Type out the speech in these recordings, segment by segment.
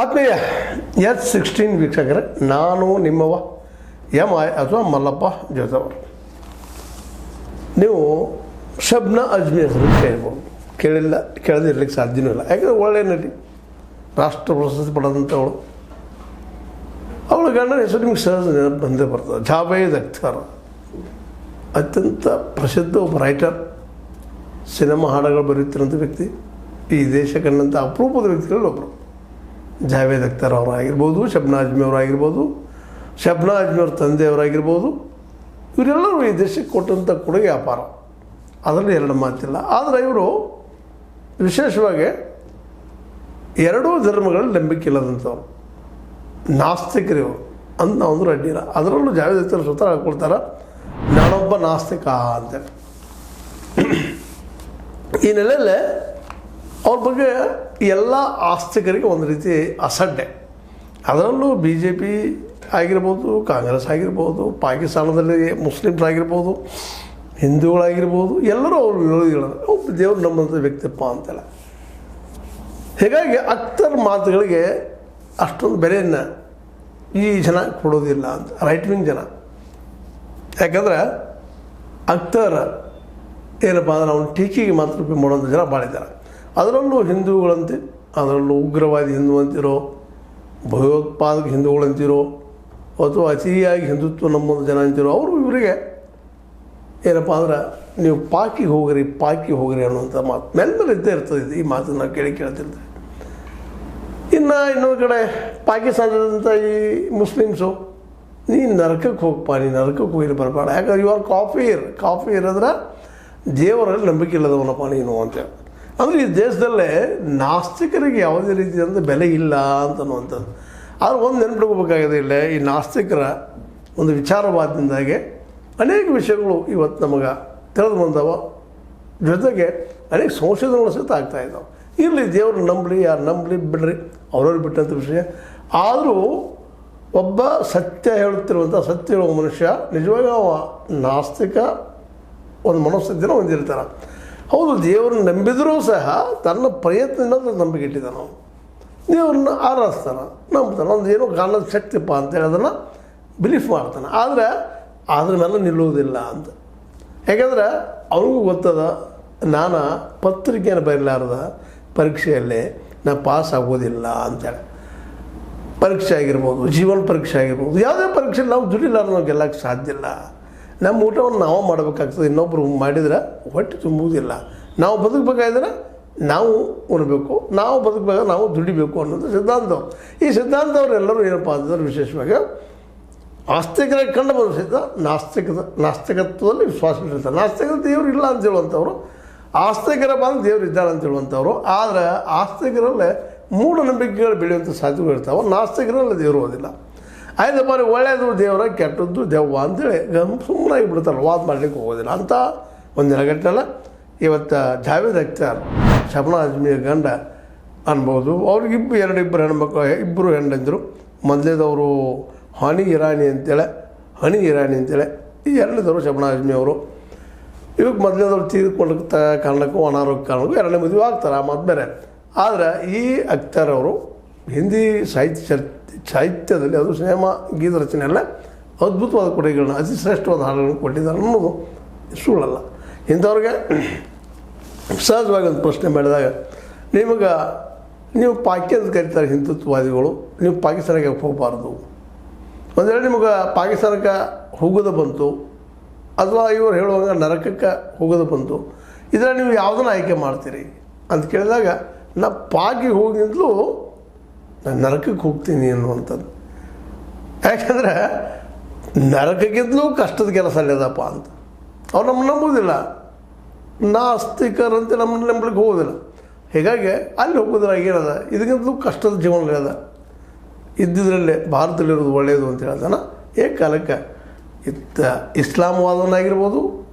ಆತ್ಮೀಯ S16 ವೀಕ್ಷಕರೇ, ನಾನು ನಿಮ್ಮವ MI ಅಥವಾ ಮಲ್ಲಪ್ಪ ಜೋತವರು. ನೀವು ಶಬ್ನಾ ಅಜ್ಮಿ ಹೆಸರು ಕೇಳ್ಬೋದು, ಕೇಳದಿರ್ಲಿಕ್ಕೆ ಸಾಧ್ಯವೂ ಇಲ್ಲ. ಯಾಕಂದರೆ ಒಳ್ಳೆಯ ನಟಿ, ರಾಷ್ಟ್ರ ಪ್ರಶಸ್ತಿ ಪಡೆದಂಥವಳು. ಅವಳ ಗಂಡನ ಹೆಸರು ನಿಮ್ಗೆ ಸಹಜ ನೆನಪು ಬಂದೇ ಬರ್ತದೆ. ಜಾವೇದ್ ಅಖ್ತರ್ ಅತ್ಯಂತ ಪ್ರಸಿದ್ಧ ಒಬ್ಬ ರೈಟರ್, ಸಿನಿಮಾ ಹಾಡುಗಳು ಬರೆಯುತ್ತಿರೋಂಥ ವ್ಯಕ್ತಿ. ಈ ದೇಶ ಕಂಡಂಥ ಅಪರೂಪದ ವ್ಯಕ್ತಿಗಳಲ್ಲಿ ಒಬ್ಬರು ಜಾವೇದ್ ಅಖ್ತರ್ ಅವರಾಗಿರ್ಬೋದು, ಶಬ್ನಾ ಅಜ್ಮಿ ಅವರಾಗಿರ್ಬೋದು, ಶಬ್ನಾ ಅಜ್ಮಿ ಅವ್ರ ತಂದೆಯವರಾಗಿರ್ಬೋದು. ಇವರೆಲ್ಲರೂ ಈ ದೇಶಕ್ಕೆ ಕೊಟ್ಟಂಥ ಕೊಡುಗೆ ಅಪಾರ, ಅದರಲ್ಲಿ ಎರಡು ಮಾತಿಲ್ಲ. ಆದರೆ ಇವರು ವಿಶೇಷವಾಗಿ ಎರಡೂ ಧರ್ಮಗಳಲ್ಲಿ ನಂಬಿಕೆ ಇಲ್ಲದಂಥವ್ರು, ನಾಸ್ತಿಕರಿವರು ಅಂತ ಒಂದು ಅಡ್ಡಿಲ್ಲ. ಅದರಲ್ಲೂ ಜಾವೇದ್ ಅಖ್ತರ್ ಸ್ವತಃ ಹಾಕ್ಕೊಳ್ತಾರೆ, ನಾನೊಬ್ಬ ನಾಸ್ತಿಕ ಅಂತೇಳಿ. ಈ ನೆಲೆಯಲ್ಲೇ ಅವ್ರ ಬಗ್ಗೆ ಎಲ್ಲ ಆಸ್ತಿಕರಿಗೆ ಒಂದು ರೀತಿ ಅಸಡ್ಡೆ. ಅದರಲ್ಲೂ BJP ಆಗಿರ್ಬೋದು, ಕಾಂಗ್ರೆಸ್ ಆಗಿರ್ಬೋದು, ಪಾಕಿಸ್ತಾನದಲ್ಲಿ ಮುಸ್ಲಿಮ್ಸ್ ಆಗಿರ್ಬೋದು, ಹಿಂದೂಗಳಾಗಿರ್ಬೋದು, ಎಲ್ಲರೂ ಅವ್ರ ವಿರೋಧಿಗಳು. ಒಬ್ಬ ದೇವರು ನಮ್ಮಂಥ ವ್ಯಕ್ತಿಪ್ಪ ಅಂತೇಳಿ. ಹೀಗಾಗಿ ಅಖ್ತರ್ ಮಾತುಗಳಿಗೆ ಅಷ್ಟೊಂದು ಬೆಲೆಯನ್ನು ಈ ಜನ ಕೊಡೋದಿಲ್ಲ ಅಂತ, ರೈಟ್ ವಿಂಗ್ ಜನ. ಯಾಕಂದ್ರೆ ಅಖ್ತರ್ ಏನಪ್ಪ ಅಂದ್ರೆ ಅವನು ಟೀಕೆಗೆ ಮಾತ್ರ ಮಾಡೋಂಥ ಜನ ಭಾಳ ಇದ್ದಾರೆ. ಅದರಲ್ಲೂ ಹಿಂದೂಗಳಂತೆ, ಅದರಲ್ಲೂ ಉಗ್ರವಾದಿ ಹಿಂದೂ ಅಂತಿರೋ, ಭಯೋತ್ಪಾದಕ ಹಿಂದೂಗಳಂತಿರೋ, ಅಥವಾ ಅತಿಯಾಗಿ ಹಿಂದುತ್ವ ನಂಬುವಂಥ ಜನ ಅಂತಿರೋ, ಅವರು ಇವರಿಗೆ ಏನಪ್ಪ ಅಂದ್ರೆ ನೀವು ಪಾಕಿಗೆ ಹೋಗ್ರಿ ಅನ್ನುವಂಥ ಮಾತು ಮೇಲೆ ಇದ್ದೇ ಇರ್ತದೆ. ಈ ಮಾತನ್ನು ನಾವು ಕೇಳ್ತಿರ್ತೀವಿ. ಇನ್ನೊಂದು ಕಡೆ ಪಾಕಿಸ್ತಾನದಂಥ ಈ ಮುಸ್ಲಿಮ್ಸು, ನೀನು ನರಕಕ್ಕೆ ಹೋಗಿ ಬರಬೇಡ, ಯಾಕಂದ್ರೆ ಇವಾಗ ಕಾಫಿ ಇರೋದ್ರೆ ದೇವರಲ್ಲಿ ನಂಬಿಕೆ ಇಲ್ಲದವನಪ್ಪ ನೀನು ಅಂತೇಳಿ. ಅಂದರೆ ಈ ದೇಶದಲ್ಲೇ ನಾಸ್ತಿಕರಿಗೆ ಯಾವುದೇ ರೀತಿಯಾದಂಥ ಬೆಲೆ ಇಲ್ಲ ಅಂತನ್ನುವಂಥದ್ದು. ಆದರೆ ಒಂದು ನೆನ್ಪಿಡ್ಕೋಬೇಕಾಗಿದೆ, ಇಲ್ಲ ಈ ನಾಸ್ತಿಕರ ಒಂದು ವಿಚಾರವಾದದಿಂದಾಗೆ ಅನೇಕ ವಿಷಯಗಳು ಇವತ್ತು ನಮಗೆ ತಿಳಿದು ಬಂದವ. ಜೊತೆಗೆ ಅನೇಕ ಸಂಶೋಧನೆಗಳು ಸಹಿತ ಆಗ್ತಾಯಿದ್ದಾವೆ. ಇರಲಿ, ದೇವ್ರು ನಂಬಲಿ, ಯಾರು ನಂಬಲಿ ಬಿಡ್ರಿ, ಅವ್ರವ್ರು ಬಿಟ್ಟಂಥ ವಿಷಯ. ಆದರೂ ಒಬ್ಬ ಸತ್ಯ ಹೇಳುವ ಮನುಷ್ಯ ನಿಜವಾಗ ನಾಸ್ತಿಕ ಒಂದು ಮನಸ್ಥಿತಿನ ಹೊಂದಿರ್ತಾರೆ. ಹೌದು, ದೇವ್ರನ್ನ ನಂಬಿದರೂ ಸಹ ತನ್ನ ಪ್ರಯತ್ನದಿಂದ ನಂಬಿಕೆ ಇಟ್ಟಿದ್ದಾನೆ. ಅವನು ದೇವ್ರನ್ನ ಆರಾಧಿಸ್ತಾನೆ, ನಂಬ್ತಾನೆ, ಒಂದು ಏನೋ ಕಾರಣದ ಶಕ್ತಿಪ್ಪ ಅಂತೇಳಿ ಅದನ್ನು ಬಿಲೀಫ್ ಮಾಡ್ತಾನೆ. ಆದರೆ ಅದ್ರ ಮೇಲೆ ನಿಲ್ಲುವುದಿಲ್ಲ ಅಂತ. ಯಾಕೆಂದ್ರೆ ಅವನಿಗೂ ಗೊತ್ತದ, ನಾನು ಪತ್ರಿಕೆಯನ್ನು ಬರೀಲಾರ್ದ ಪರೀಕ್ಷೆಯಲ್ಲಿ ನಾನು ಪಾಸ್ ಆಗೋದಿಲ್ಲ ಅಂತೇಳಿ. ಪರೀಕ್ಷೆ ಆಗಿರ್ಬೋದು, ಜೀವನ ಪರೀಕ್ಷೆ ಆಗಿರ್ಬೋದು, ಯಾವುದೇ ಪರೀಕ್ಷೆಯಲ್ಲಿ ನಾವು ದುಡಿಲಾರ್ದು ನಾವು ಗೆಲ್ಲಕ್ಕೆ ಸಾಧ್ಯ ಇಲ್ಲ. ನಮ್ಮ ಊಟವನ್ನು ನಾವು ಮಾಡಬೇಕಾಗ್ತದೆ, ಇನ್ನೊಬ್ಬರು ಮಾಡಿದರೆ ಹೊಟ್ಟೆ ತುಂಬುವುದಿಲ್ಲ. ನಾವು ಬದುಕಬೇಕಾದ್ರೆ ನಾವು ಉಣಬೇಕು, ನಾವು ಬದುಕಬೇಕಾದ್ರೆ ನಾವು ದುಡಿಬೇಕು ಅನ್ನೋದು ಸಿದ್ಧಾಂತವ್ರು. ಈ ಸಿದ್ಧಾಂತವ್ರೆಲ್ಲರೂ ಏನಪ್ಪ ಅಂತಂದ್ರೆ ವಿಶೇಷವಾಗಿ ಆಸ್ತಿಕರಾಗಿ ಕಂಡು ಬಂದ ಸಹಿತ ನಾಸ್ತಿಕತ್ವದಲ್ಲಿ ವಿಶ್ವಾಸ ಇರ್ತಾರೆ. ನಾಸ್ತಿಕ ದೇವರು ಇಲ್ಲ ಅಂತ ಹೇಳುವಂಥವ್ರು, ಆಸ್ತಿಕರಪ್ಪ ಅಂದ್ರೆ ದೇವರು ಇದ್ದಾರೆ ಅಂತ ಹೇಳುವಂಥವ್ರು. ಆದರೆ ಆಸ್ತಿಕರಲ್ಲೇ ಮೂಢನಂಬಿಕೆಗಳು ಬೆಳೆಯುವಂಥ ಸಾಧ್ಯತೆಗಳು ಇರ್ತಾವೆ, ನಾಸ್ತಿಕರಲ್ಲಿ ದೇವರು ಓದಿಲ್ಲ. ಆಯ್ತಪ್ಪ, ಒಳ್ಳೆಯದು ದೇವರ, ಕೆಟ್ಟದ್ದು ದೆವ್ವ ಅಂತೇಳಿ ಸುಮ್ಮನಾಗಿ ಬಿಡ್ತಾರೆ, ವಾದ ಮಾಡಲಿಕ್ಕೆ ಹೋಗೋದಿಲ್ಲ ಅಂತ ಒಂದು ನೆಲಗಟ್ಟಲ್ಲ. ಇವತ್ತು ಜಾವೇದ್ ಅಖ್ತರ್ ಶಬ್ನಾ ಅಜ್ಮಿಯ ಗಂಡ ಅನ್ಬೋದು. ಅವ್ರಿಗೆ ಇಬ್ಬರು ಹೆಣ್ಣಂದರು. ಮೊದಲೇದವರು ಹನಿ ಇರಾನಿ ಅಂತೇಳಿ, ಈ ಎರಡನೇದವರು ಶಬ್ನಾ ಅಜ್ಮಿ ಅವರು. ಇವಾಗ ಮೊದಲೇದವ್ರು ತೀರ್ಕೊಳ್ಳೋಕ್ಕೆ ಕಾರಣಕ್ಕೂ ಅನಾರೋಗ್ಯ ಕಾರಣಕ್ಕೂ ಎರಡನೇ ಮದುವೆ ಆಗ್ತಾರೆ, ಆ ಮಾತು ಬೇರೆ. ಆದರೆ ಈ ಅಖ್ತರ್ ಅವರು ಹಿಂದಿ ಸಾಹಿತ್ಯದಲ್ಲಿ, ಅದು ಸಿನಿಮಾ ಗೀತ ರಚನೆಯಲ್ಲ, ಅದ್ಭುತವಾದ ಕೊಡುಗೆಗಳನ್ನ, ಅತಿ ಶ್ರೇಷ್ಠವಾದ ಹಾಡುಗಳನ್ನು ಕೊಟ್ಟಿದ್ದಾರೆ ಅನ್ನೋದು ಸುಳ್ಳಲ್ಲ. ಇಂಥವ್ರಿಗೆ ಸಹಜವಾಗಿ ಒಂದು ಪ್ರಶ್ನೆ ಮಾಡಿದಾಗ, ನೀವು ಪಾಕಿ ಅಂತ ಕರೀತಾರೆ ಹಿಂದುತ್ವವಾದಿಗಳು, ನೀವು ಪಾಕಿಸ್ತಾನಕ್ಕೆ ಹೋಗಬಾರ್ದು. ಒಂದು ವೇಳೆ ನಿಮಗೆ ಪಾಕಿಸ್ತಾನಕ್ಕೆ ಹೋಗೋದು ಬಂತು, ಅಥವಾ ಇವರು ಹೇಳುವಾಗ ನರಕಕ್ಕೆ ಹೋಗೋದು ಬಂತು, ಇದರಲ್ಲಿ ನೀವು ಯಾವುದನ್ನು ಆಯ್ಕೆ ಮಾಡ್ತೀರಿ ಅಂತ ಕೇಳಿದಾಗ, ನಾ ಪಾಕಿಗೆ ಹೋಗಿಂತಲೂ ನಾನು ನರಕಕ್ಕೆ ಹೋಗ್ತೀನಿ ಅನ್ನುವಂಥದ್ದು. ಯಾಕೆಂದರೆ ನರಕಕ್ಕಿಂತಲೂ ಕಷ್ಟದ ಕೆಲಸ ಅಲ್ಲದಪ್ಪ ಅಂತ. ಅವ್ರು ನಮ್ಮನ್ನು ನಂಬೋದಿಲ್ಲ, ನಾಸ್ತಿಕರಂತೆ ನಮ್ಮನ್ನು ನಂಬಲಿಕ್ಕೆ ಹೋಗೋದಿಲ್ಲ. ಹೀಗಾಗಿ ಅಲ್ಲಿ ಹೋಗೋದ್ರಾಗ ಏನದ, ಇದಕ್ಕಿಂತಲೂ ಕಷ್ಟದ ಜೀವನ ಅದ. ಇದ್ದಿದ್ರಲ್ಲೇ ಭಾರತದಲ್ಲಿರೋದು ಒಳ್ಳೆಯದು ಅಂತ ಹೇಳ್ತಾನೆ. ಕಾಲಕ್ಕೆ ಇಸ್ಲಾಮವಾದವನ್ನಾಗಿರ್ಬೋದು,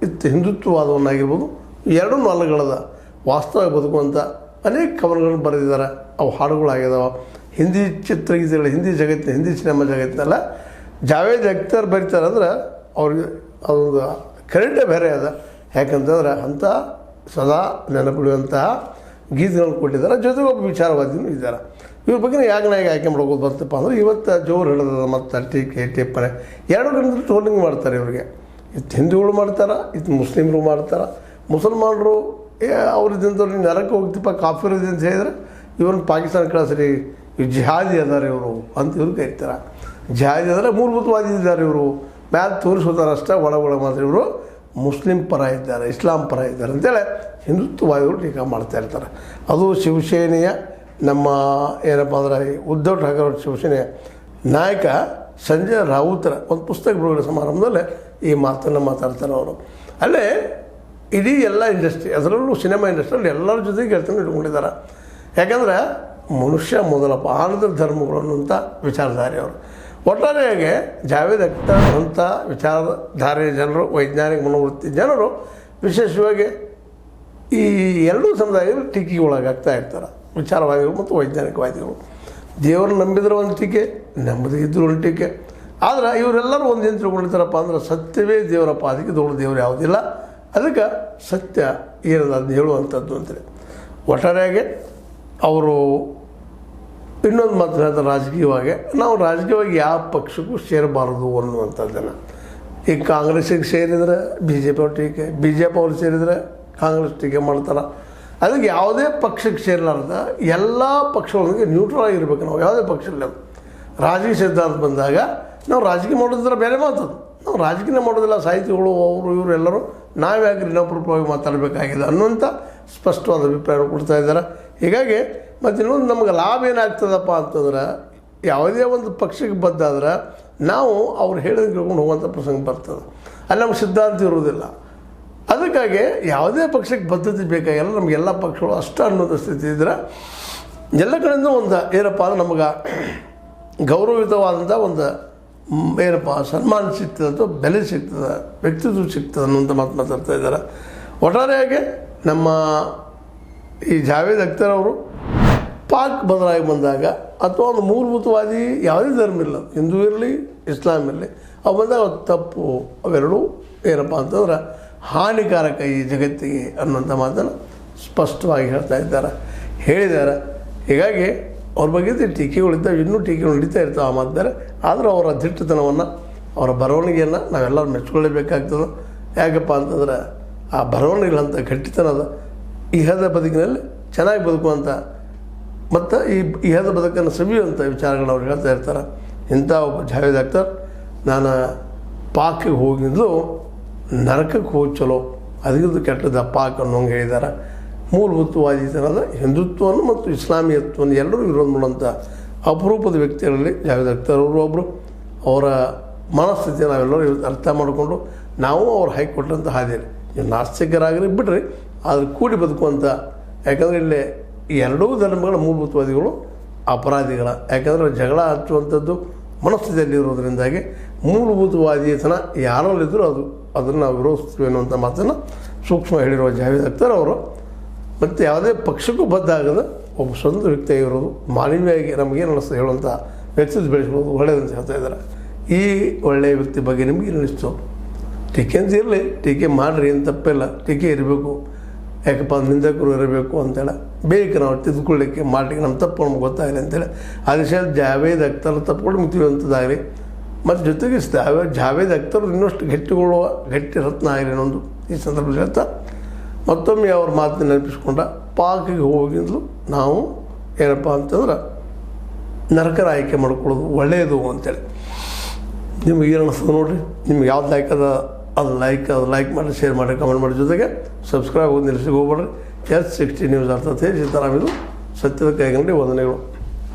ಹಿಂದುತ್ವವಾದವನ್ನಾಗಿರ್ಬೋದು, ಎರಡೂ ಅಲ್ಲಗಳದ ವಾಸ್ತವ ಬದುಕುವಂಥ ಅನೇಕ ಕವನಗಳನ್ನು ಬರೆದಿದ್ದಾರೆ. ಅವು ಹಾಡುಗಳಾಗಿದ್ದಾವೆ. ಹಿಂದಿ ಚಿತ್ರಗೀತೆಗಳು, ಹಿಂದಿ ಸಿನಿಮಾ ಜಗತ್ತಿನಲ್ಲ ಜಾವೇದ್ ಅಖ್ತರ್ ಬರೀತಾರೆ ಅಂದ್ರೆ ಅವ್ರಿಗೆ ಅದೊಂದು ಕ್ರೆಡಿಟೇ ಬೇರೆ ಅದ. ಯಾಕಂತಂದ್ರೆ ಅಂಥ ಸದಾ ನೆನಪಿಡುವಂತಹ ಗೀತೆಗಳನ್ನು ಕೊಟ್ಟಿದ್ದಾರೆ. ಜೊತೆಗೆ ಒಬ್ಬ ವಿಚಾರವಾದಿನೂ ಇದ್ದಾರೆ. ಇವ್ರ ಬಗ್ಗೆ ಯಾಕೆ ಆಯ್ಕೆ ಮಾಡ್ಕೋದು ಬರ್ತಪ್ಪ ಅಂದ್ರೆ ಇವತ್ತು ಜೋರು ಹಿಡಿದ ಮತ್ತು ಟೀಕೆ ಟಿಪ್ಪಣೆ ಎರಡು ಕಡೆ ಟ್ರೋಲಿಂಗ್ ಮಾಡ್ತಾರೆ ಇವ್ರಿಗೆ. ಇದು ಹಿಂದೂಗಳು ಮಾಡ್ತಾರೆ, ಇದು ಮುಸ್ಲಿಮರು ಮಾಡ್ತಾರೆ. ಮುಸಲ್ಮಾನರು ಅವ್ರದ್ದಿಂದವ್ರು ನೀವು ನರಕ್ಕೆ ಹೋಗ್ತಿಪ್ಪ ಕಾಫಿರ್ ಇದೆ ಅಂತ ಹೇಳಿದ್ರೆ ಇವ್ರನ್ನ ಪಾಕಿಸ್ತಾನ ಕಳಿಸ್ರಿ, ಇವ್ರು ಜಿಹಾದಿ ಅದಾರೆ ಇವರು ಅಂತ ಇವ್ರು ಕರೀತಾರೆ. ಜಿಹಾದಿ ಅಂದರೆ ಮೂಲಭೂತವಾದಿ ಇದ್ದಾರೆ ಇವರು, ಮ್ಯಾಲೆ ತೋರಿಸೋದಾರೆ ಅಷ್ಟೇ, ಒಳಗೊಳಗೆ ಮಾತ್ರ ಇವರು ಮುಸ್ಲಿಂ ಪರ ಇದ್ದಾರೆ, ಇಸ್ಲಾಂ ಪರ ಇದ್ದಾರೆ ಅಂತೇಳಿ ಹಿಂದುತ್ವವಾದಿಗಳು ಟೀಕಾ ಮಾಡ್ತಾ ಇರ್ತಾರೆ. ಅದು ಶಿವಸೇನೆಯ ನಮ್ಮ ಏನಪ್ಪ ಅಂದ್ರೆ ಉದ್ಧವ್ ಠಾಕರೆ ಅವ್ರ ಶಿವಸೇನೆಯ ನಾಯಕ ಸಂಜಯ್ ರಾವುತರ ಒಂದು ಪುಸ್ತಕ ಬಿಡುಗಡೆ ಸಮಾರಂಭದಲ್ಲಿ ಈ ಮಾತನ್ನು ಮಾತಾಡ್ತಾರೆ ಅವರು. ಅಲ್ಲೇ ಇಡೀ ಎಲ್ಲ ಇಂಡಸ್ಟ್ರಿ, ಅದರಲ್ಲೂ ಸಿನಿಮಾ ಇಂಡಸ್ಟ್ರಿಯಲ್ಲಿ ಎಲ್ಲರ ಜೊತೆಗೆ ಗೆಳೆತನ ಇಟ್ಕೊಂಡಿದ್ದಾರೆ. ಯಾಕಂದರೆ ಮನುಷ್ಯ ಮೊದಲಪ್ಪ ಆನಂದ ಧರ್ಮಗಳು ಅನ್ನುವಂಥ ವಿಚಾರಧಾರೆ ಅವರು. ಒಟ್ಟಾರೆಯಾಗಿ ಜಾವೇದ್ ಅಖ್ತರ್ ಅಂಥ ವಿಚಾರಧಾರೆಯ ಜನರು, ವೈಜ್ಞಾನಿಕ ಮನೋವೃತ್ತಿ ಜನರು ವಿಶೇಷವಾಗಿ ಈ ಎರಡೂ ಸಮುದಾಯಗಳು ಟೀಕೆಗೆ ಒಳಗಾಗ್ತಾ ಇರ್ತಾರೆ, ವಿಚಾರವಾದಿಗಳು ಮತ್ತು ವೈಜ್ಞಾನಿಕವಾದಿಗಳು. ದೇವರು ನಂಬಿದ್ರೆ ಒಂದು ಟೀಕೆ, ನಂಬದೇ ಇದ್ದರೂ ಒಂದು ಟೀಕೆ. ಆದರೆ ಇವರೆಲ್ಲರೂ ಒಂದು ಏನು ತಿಳ್ಕೊಂಡಿರ್ತಾರಪ್ಪ ಅಂದ್ರೆ ಸತ್ಯವೇ ದೇವರ ಪಾದಿಗೆ ದೊಡ್ಡ ದೇವರು ಯಾವುದಿಲ್ಲ, ಅದಕ್ಕೆ ಸತ್ಯ ಏನದ ಅದನ್ನ ಹೇಳುವಂಥದ್ದು ಅಂತೇಳಿ. ಒಟ್ಟಾರೆಯಾಗಿ ಅವರು ಇನ್ನೊಂದು ಮಾತು ಹೇಳ್ತಾರೆ, ರಾಜಕೀಯವಾಗಿ ನಾವು ರಾಜಕೀಯವಾಗಿ ಯಾವ ಪಕ್ಷಕ್ಕೂ ಸೇರಬಾರದು ಅನ್ನುವಂಥದ್ದನ್ನು. ಈಗ ಕಾಂಗ್ರೆಸ್ಸಿಗೆ ಸೇರಿದರೆ ಬಿ ಜೆ ಪಿ ಅವ್ರ ಟೀಕೆ, ಬಿ ಜೆ ಪಿ ಅವ್ರು ಸೇರಿದರೆ ಕಾಂಗ್ರೆಸ್ ಟೀಕೆ ಮಾಡ್ತಾರೆ. ಅದಕ್ಕೆ ಯಾವುದೇ ಪಕ್ಷಕ್ಕೆ ಸೇರಲಾರ್ದ ಎಲ್ಲ ಪಕ್ಷಗಳೊಂದಿಗೆ ನ್ಯೂಟ್ರಲ್ ಆಗಿರ್ಬೇಕು. ನಾವು ಯಾವುದೇ ಪಕ್ಷ ಇಲ್ಲ. ರಾಜಕೀಯ ಸಿದ್ಧಾಂತ ಬಂದಾಗ ನಾವು ರಾಜಕೀಯ ಮಾಡೋದಿದ್ರೆ ಬೇರೆ ಮಾತದು, ನಾವು ರಾಜಕೀಯ ಮಾಡೋದಿಲ್ಲ. ಸಾಹಿತಿಗಳು ಅವರು ಇವರು ಎಲ್ಲರೂ ನಾವ್ಯಾಕೆ ಇನ್ನೊಬ್ಬರ ಪರವಾಗಿ ಮಾತಾಡಬೇಕಾಗಿದೆ ಅನ್ನುವಂಥ ಸ್ಪಷ್ಟವಾದ ಅಭಿಪ್ರಾಯ ಕೊಡ್ತಾ ಇದ್ದಾರೆ. ಹೀಗಾಗಿ ಮತ್ತು ಇನ್ನೊಂದು ನಮ್ಗೆ ಲಾಭ ಏನಾಗ್ತದಪ್ಪ ಅಂತಂದ್ರೆ, ಯಾವುದೇ ಒಂದು ಪಕ್ಷಕ್ಕೆ ಬದ್ದಾದ್ರೆ ನಾವು ಅವ್ರು ಹೇಳಿದ ಕೇಳ್ಕೊಂಡು ಹೋಗುವಂಥ ಪ್ರಸಂಗ ಬರ್ತದೆ. ಅಲ್ಲಿ ನಮ್ಗೆ ಸಿದ್ಧಾಂತ ಇರೋದಿಲ್ಲ. ಅದಕ್ಕಾಗಿ ಯಾವುದೇ ಪಕ್ಷಕ್ಕೆ ಬದ್ಧತೆ ಬೇಕಾಗಿಲ್ಲ. ನಮಗೆಲ್ಲ ಪಕ್ಷಗಳು ಅಷ್ಟ ಅನ್ನೋದು ಸ್ಥಿತಿ ಇದ್ರೆ ಎಲ್ಲ ಕಡೆಯಿಂದ ಒಂದು ಏನಪ್ಪ ಅಂದ್ರೆ ನಮಗೆ ಗೌರವಯುತವಾದಂಥ ಒಂದು ಏನಪ್ಪ ಸನ್ಮಾನ ಸಿಗ್ತದೆ ಅಥವಾ ಬೆಲೆ ಸಿಗ್ತದೆ, ವ್ಯಕ್ತಿತ್ವ ಸಿಗ್ತದೆ ಅನ್ನುವಂಥ ಮಾತು ಮಾತಾಡ್ತಾ ಇದ್ದಾರೆ. ಒಟ್ಟಾರೆಯಾಗಿ ನಮ್ಮ ಈ ಜಾವೇದ್ ಅಖ್ತರ್ ಅವರು ಪಾಕ್ ಬದಲಾಗಿ ಬಂದಾಗ ಅಥವಾ ಒಂದು ಮೂಲಭೂತವಾದಿ ಯಾವುದೇ ಧರ್ಮ ಇಲ್ಲ, ಹಿಂದೂ ಇರಲಿ ಇಸ್ಲಾಂ ಇರಲಿ, ಅವು ಬಂದಾಗ ತಪ್ಪು, ಅವೆರಡೂ ಏನಪ್ಪ ಅಂತಂದ್ರೆ ಹಾನಿಕಾರಕ ಈ ಜಗತ್ತಿಗೆ ಅನ್ನುವಂಥ ಮಾತನ್ನು ಸ್ಪಷ್ಟವಾಗಿ ಹೇಳಿದ್ದಾರೆ. ಹೀಗಾಗಿ ಅವ್ರ ಬಗ್ಗೆ ಟೀಕೆಗಳಿದ್ದಾವೆ, ಇನ್ನೂ ಟೀಕೆಗಳು ನಡೀತಾ ಇರ್ತಾವೆ. ಆ ಮಾತು ಬೇರೆ. ಆದರೂ ಅವರ ದಿಟ್ಟತನವನ್ನು, ಅವರ ಬರವಣಿಗೆಯನ್ನು ನಾವೆಲ್ಲರೂ ಮೆಚ್ಕೊಳ್ಳೇಬೇಕಾಗ್ತದೆ. ಯಾಕಪ್ಪ ಅಂತಂದ್ರೆ ಆ ಬರವಣಿಗೆಗಳಂಥ ಗಟ್ಟಿತನದ ಇಹದ ಬದುಕಿನಲ್ಲಿ ಚೆನ್ನಾಗಿ ಬದುಕುವಂಥ ಮತ್ತು ಈ ಇಹದ ಬದುಕನ್ನು ಸವಿಯುವಂಥ ವಿಚಾರಗಳು ಅವ್ರು ಹೇಳ್ತಾ ಇರ್ತಾರೆ. ಇಂಥ ಒಬ್ಬ ಜಾವೇದ್ ಅಖ್ತರ್ ನಾನು ಪಾಕಿಗೆ ಹೋಗಿದ್ದು ನರಕಕ್ಕೆ ಹೋಗಿ ಚಲೋ, ಅದಕ್ಕಿಂತ ಕೆಟ್ಟದ ಪಾಕ್ ಅನ್ನೋಂಗೆ ಹೇಳಿದ್ದಾರೆ. ಮೂಲಭೂತವಾದಿತನದ ಹಿಂದುತ್ವವನ್ನು ಮತ್ತು ಇಸ್ಲಾಮಿಯತ್ವವನ್ನು ಎಲ್ಲರೂ ವಿರೋಧ ಮಾಡುವಂಥ ಅಪರೂಪದ ವ್ಯಕ್ತಿಗಳಲ್ಲಿ ಜಾವೇದ್ ಅಖ್ತರ್ ಅವರು ಒಬ್ಬರು. ಅವರ ಮನಸ್ಥಿತಿ ನಾವೆಲ್ಲರೂ ಇವತ್ತು ಅರ್ಥ ಮಾಡಿಕೊಂಡು ನಾವು ಅವ್ರು ಹಾಕಿಕೊಟ್ಟಂಥ ಹಾದಿಯಲ್ಲಿ ನೀವು ನಾಸ್ತಿಕರಾಗಿರಿ ಬಿಡ್ರಿ, ಆದರೆ ಕೂಡಿ ಬದುಕುವಂಥ. ಯಾಕಂದರೆ ಇಲ್ಲಿ ಎರಡೂ ಧರ್ಮಗಳ ಮೂಲಭೂತವಾದಿಗಳು ಅಪರಾಧಿಗಳ. ಯಾಕಂದರೆ ಜಗಳ ಹಚ್ಚುವಂಥದ್ದು ಮನಸ್ಥಿತಿಯಲ್ಲಿ ಇರೋದರಿಂದಾಗಿ ಮೂಲಭೂತವಾದಿತನ ಯಾರಲ್ಲಿದ್ದರೂ ಅದನ್ನು ನಾವು ವಿರೋಧಿಸ್ತೀವಿ ಅನ್ನುವಂಥ ಮಾತನ್ನು ಸೂಕ್ಷ್ಮ ಹೇಳಿರುವ ಜಾವೇದ್ ಅಖ್ತರ್ ಅವರು. ಮತ್ತು ಯಾವುದೇ ಪಕ್ಷಕ್ಕೂ ಬದ್ಧ ಆಗದ ಒಬ್ಬ ಸ್ವಂತ ವ್ಯಕ್ತಿಯಾಗಿರೋದು, ಮಾನವೀಯವಾಗಿ ನಮಗೇನು ಅನ್ನಿಸ್ತದೆ ಹೇಳುವಂಥ ವ್ಯಕ್ತಿತ್ವ ಬೆಳೆಸ್ಕೊಳ್ಳೋದು ಒಳ್ಳೆಯದಂತ ಹೇಳ್ತಾ ಇದ್ದಾರೆ. ಈ ಒಳ್ಳೆಯ ವ್ಯಕ್ತಿ ಬಗ್ಗೆ ನಿಮಗೆ ಏನು ಅನಿಸ್ತು? ಟೀಕೆ ಅಂತ ಇರಲಿ, ಟೀಕೆ ಮಾಡಿರಿ, ಏನು ತಪ್ಪಿಲ್ಲ, ಟೀಕೆ ಇರಬೇಕು. ಯಾಕಪ್ಪ ನಿಂದಕರು ಇರಬೇಕು ಅಂತೇಳಿ ಬೇಕು, ನಾವು ತಿದ್ದುಕೊಳ್ಳಿಕ್ಕೆ ಮಾಡಲಿಕ್ಕೆ ನಮ್ಮ ತಪ್ಪು ನಮ್ಗೆ ಗೊತ್ತಾಗಲಿ ಅಂತೇಳಿ ಅದಕ್ಕೆ ಜಾವೇದ್ ಅಖ್ತರ್ ತಪ್ಪುಗಳು ಮುಗಿಯುವಂಥದ್ದಾಗಲಿ. ಮತ್ತು ಜೊತೆಗೆ ಜಾವೇದ್ ಅಖ್ತರ್ ಇನ್ನಷ್ಟು ಗಟ್ಟಿಗೊಳ್ಳುವ ಗಟ್ಟಿ ರತ್ನ ಆಗಲಿ ಅನ್ನೊಂದು ಈ ಸಂದರ್ಭದಲ್ಲಿ ಹೇಳ್ತಾ ಮತ್ತೊಮ್ಮೆ ಅವ್ರ ಮಾತನ್ನ ನೆನಪಿಸ್ಕೊಂಡ ಪಾಕಿಗೆ ಹೋಗಿಂದಲೂ ನಾವು ಏನಪ್ಪ ಅಂತಂದ್ರೆ ನರಕರ ಆಯ್ಕೆ ಮಾಡ್ಕೊಳ್ಳೋದು ಒಳ್ಳೆಯದು ಅಂತೇಳಿ. ನಿಮ್ಗೆ ಏನು ಅನಿಸ್ತದೆ ನೋಡಿರಿ. ನಿಮ್ಗೆ ಯಾವ್ದು ಅದು ಲೈಕ್ ಮಾಡಿ, ಶೇರ್ ಮಾಡಿ, ಕಮೆಂಟ್ ಮಾಡಿ. ಜೊತೆಗೆ ಸಬ್ಸ್ಕ್ರೈಬ್ ಹೋಗಿ ನಿಲ್ಲಿಸಿ ಹೋಗ್ಬೇಡ್ರಿ. S60 ನ್ಯೂಸ್ ಅರ್ಥಾತ್ ಸೀತಾರಾಮ್ ಇದು ಸತ್ಯದ ಕೈಗಂಡಿ ವಂದನೆಗಳು.